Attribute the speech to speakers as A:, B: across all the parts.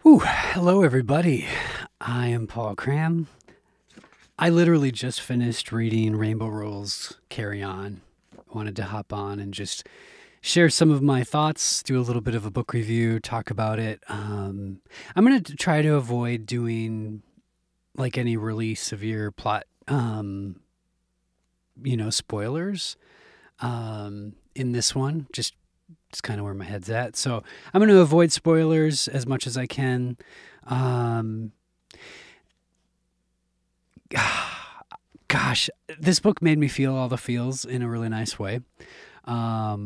A: Whew, hello everybody. I am Paul Cram. I literally just finished reading Rainbow Rowell's Carry On. Wanted to hop on and just share some of my thoughts, do a little bit of a book review, talk about it. I'm going to try to avoid doing like any really severe plot, spoilers in this one. Just it's kind of where my head's at. So I'm going to avoid spoilers as much as I can. Gosh, this book made me feel all the feels in a really nice way. I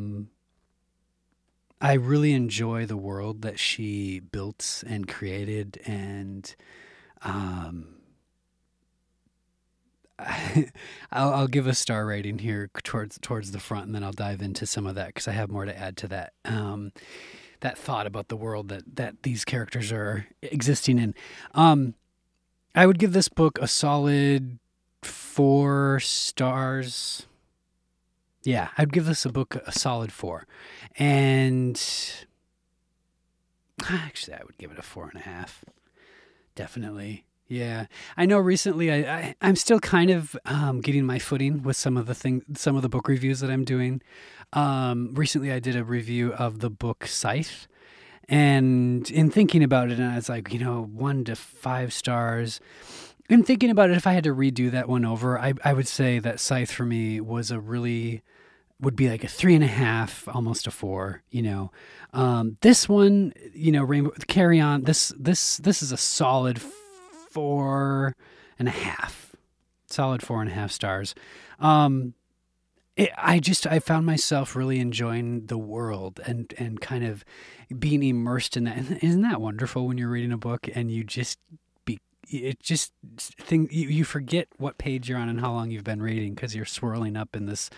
A: really enjoy the world that she built and created, and I'll give a star rating here towards the front, and then I'll dive into some of that because I have more to add to that. That thought about the world that these characters are existing in. I would give this book a solid 4 stars. Yeah, I'd give this book a solid 4, and actually, I would give it a 4.5. Definitely. Yeah, I know. Recently, I'm still kind of getting my footing with some of the book reviews that I'm doing. Recently, I did a review of the book Scythe, and in thinking about it, and I was like, 1 to 5 stars. In thinking about it, if I had to redo that one over, I would say that Scythe for me would be like a 3.5, almost a 4. This one, Rainbow Carry On. This is a solid 4.5, solid 4.5 stars. I found myself really enjoying the world and kind of being immersed in that. And isn't that wonderful when you're reading a book and you forget what page you're on and how long you've been reading because you're swirling up in this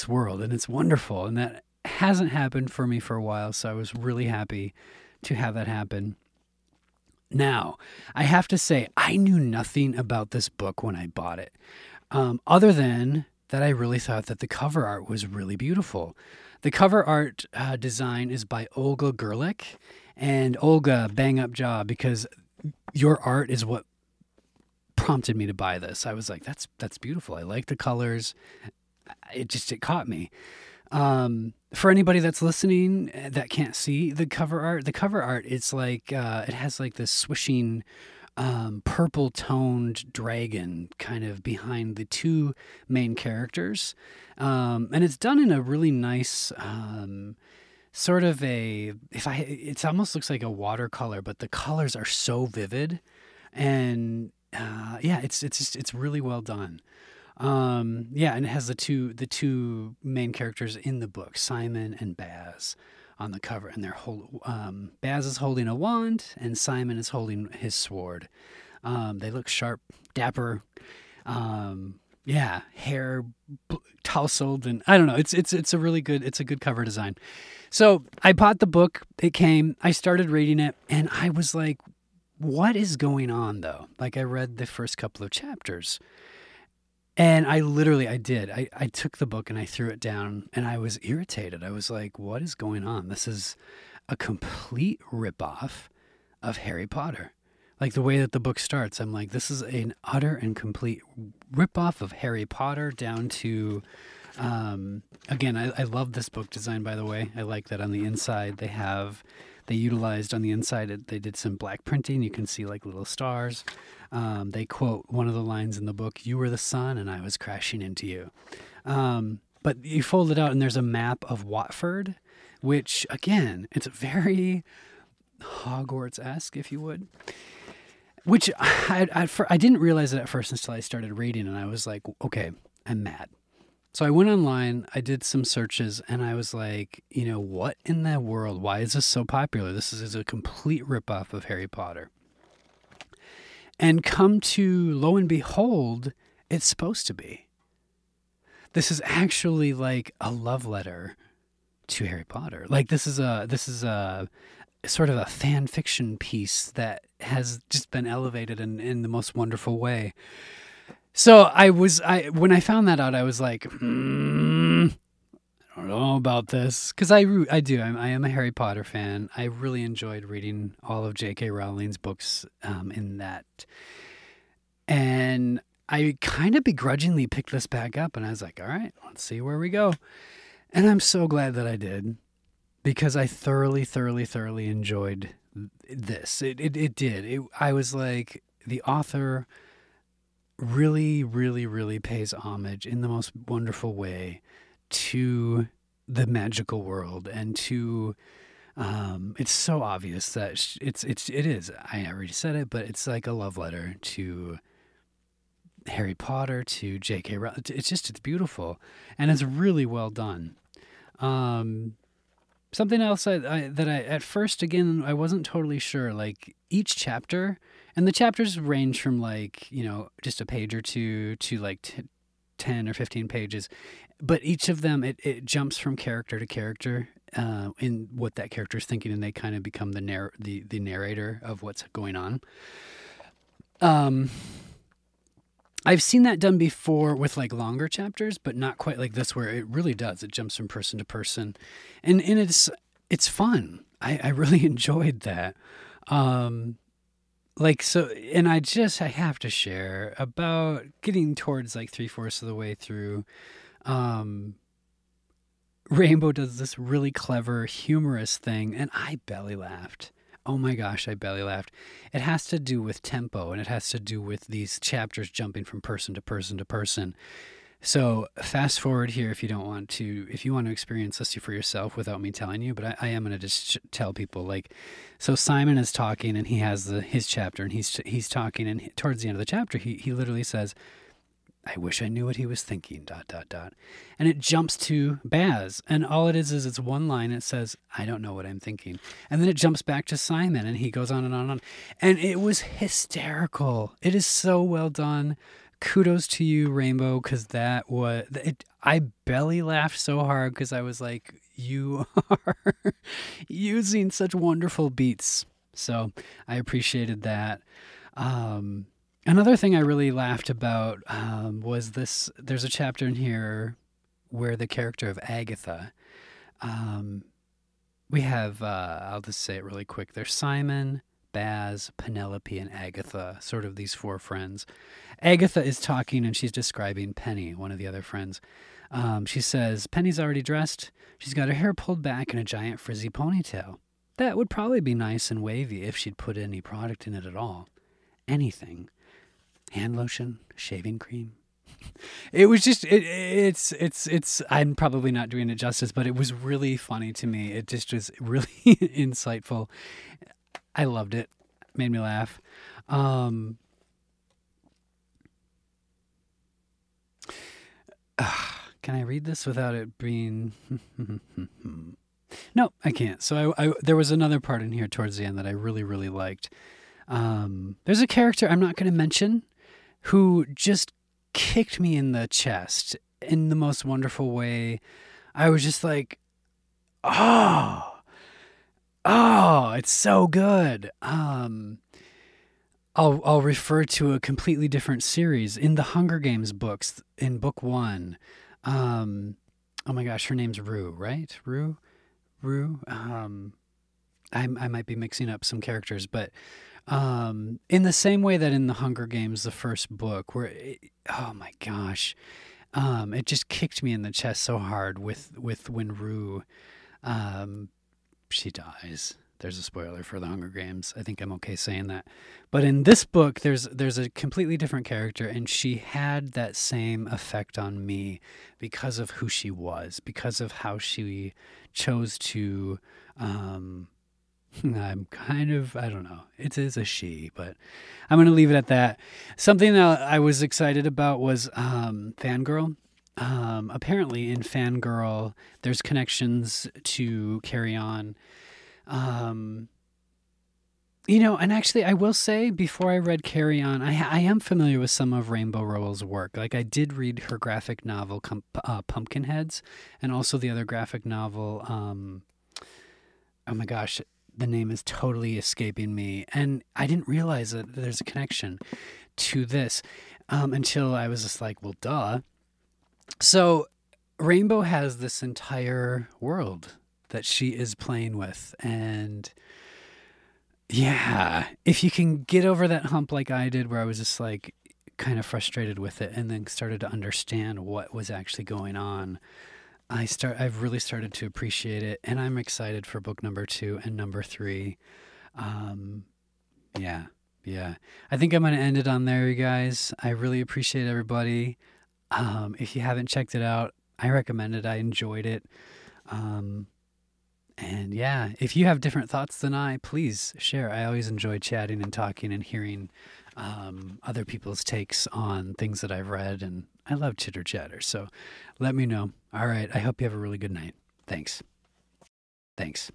A: world, and it's wonderful. And that hasn't happened for me for a while, so I was really happy to have that happen. Now, I have to say, I knew nothing about this book when I bought it, other than that I really thought that the cover art was really beautiful. The cover art design is by Olga Gerlich, and Olga, bang up job, because your art is what prompted me to buy this. I was like, that's beautiful. I like the colors. It caught me. For anybody that's listening that can't see the cover art, it's like it has like this swishing purple toned dragon kind of behind the 2 main characters, and it's done in a really nice sort of it almost looks like a watercolor, but the colors are so vivid, and it's really well done. And it has the two main characters in the book, Simon and Baz, on the cover, and Baz is holding a wand, and Simon is holding his sword. They look sharp, dapper, hair tousled, and I don't know. It's a really good cover design. So I bought the book. It came. I started reading it, and I was like, "What is going on?" Though, like I read the first couple of chapters. And I took the book and I threw it down, and I was irritated. I was like, what is going on? This is a complete ripoff of Harry Potter. Like the way that the book starts, I'm like, this is an utter and complete ripoff of Harry Potter down to, again, I love this book design, by the way. I like that on the inside they utilized on the inside, they did some black printing. You can see like little stars. They quote one of the lines in the book, "You were the sun and I was crashing into you." But you fold it out and there's a map of Watford, which again, it's very Hogwarts-esque, if you would. Which I didn't realize it at first until I started reading, and I was like, okay, I'm mad. So I went online, I did some searches, and I was like, what in the world? Why is this so popular? This is a complete ripoff of Harry Potter. And come to, lo and behold, it's supposed to be. This is actually like a love letter to Harry Potter. Like this is a sort of a fan fiction piece that has just been elevated in the most wonderful way. So when I found that out, I was like, I don't don't know about this, because I do. I am a Harry Potter fan. I really enjoyed reading all of J.K. Rowling's books in that. And I kind of begrudgingly picked this back up, and I was like, all right, let's see where we go. And I'm so glad that I did, because I thoroughly, thoroughly, thoroughly enjoyed this. It did. I was like, the author really, really, really pays homage in the most wonderful way to the magical world, and to it's so obvious that it is. I already said it, but it's like a love letter to Harry Potter, to J.K. Rowling. It's beautiful, and it's really well done. Something else that I at first, again, I wasn't totally sure. Like, each chapter, and the chapters range from, like, just a page or two to like 10 or 15 pages, but each of them, it jumps from character to character in what that character's thinking, and they kind of become the narrator of what's going on. I've seen that done before with like longer chapters, but not quite like this, where it really does. It jumps from person to person, and it's fun. I really enjoyed that. Like, so, and I have to share about getting towards like 3/4 of the way through. Rainbow does this really clever, humorous thing, and I belly laughed. Oh my gosh, I belly laughed. It has to do with tempo, and it has to do with these chapters jumping from person to person to person. So fast forward here if you want to experience this for yourself without me telling you, but I am going to just tell people, like, so Simon is talking, and he has his chapter, and he's talking, and towards the end of the chapter, he literally says, I wish I knew what he was thinking, ... And it jumps to Baz, and all it is it's one line. It says, I don't know what I'm thinking. And then it jumps back to Simon, and he goes on and on and on. And it was hysterical. It is so well done. Kudos to you, Rainbow, because I belly laughed so hard, because I was like, you are using such wonderful beats. So I appreciated that. Another thing I really laughed about was this. There's a chapter in here where the character of Agatha, we have, I'll just say it really quick. There's Simon, Baz, Penelope, and Agatha, sort of these four friends. Agatha is talking, and she's describing Penny, one of the other friends. She says, Penny's already dressed. She's got her hair pulled back in a giant frizzy ponytail. That would probably be nice and wavy if she'd put any product in it at all. Anything. Hand lotion, shaving cream. It was just, it's, I'm probably not doing it justice, but it was really funny to me. It just was really insightful. I loved it. Made me laugh. Can I read this without it being... No, I can't. So there was another part in here towards the end that I really, really liked. There's a character I'm not going to mention who just kicked me in the chest in the most wonderful way. I was just like, oh, it's so good. I'll refer to a completely different series in the Hunger Games books. In book 1, oh my gosh, her name's Rue, right? Rue. I might be mixing up some characters, but in the same way that in the Hunger Games, the first book, where oh my gosh, it just kicked me in the chest so hard with when Rue, she dies. There's a spoiler for the Hunger Games. I think I'm okay saying that. But in this book, there's a completely different character, and she had that same effect on me because of who she was, because of how she chose to. I don't know. It is a she, but I'm going to leave it at that. Something that I was excited about was Fangirl. Apparently in Fangirl, there's connections to Carry On. And actually I will say, before I read Carry On, I am familiar with some of Rainbow Rowell's work. Like, I did read her graphic novel, Pumpkinheads, and also the other graphic novel, oh my gosh, the name is totally escaping me. And I didn't realize that there's a connection to this until I was just like, well, duh. So Rainbow has this entire world that she is playing with. And yeah, if you can get over that hump like I did, where I was just like kind of frustrated with it and then started to understand what was actually going on, I've really started to appreciate it, and I'm excited for book number 2 and number 3. Um, yeah, yeah. I think I'm gonna end it on there, you guys. I really appreciate everybody. If you haven't checked it out, I recommend it. I enjoyed it. Um, and yeah, if you have different thoughts than I, please share. I always enjoy chatting and talking and hearing other people's takes on things that I've read, and I love chitter chatter. So let me know. All right. I hope you have a really good night. Thanks. Thanks.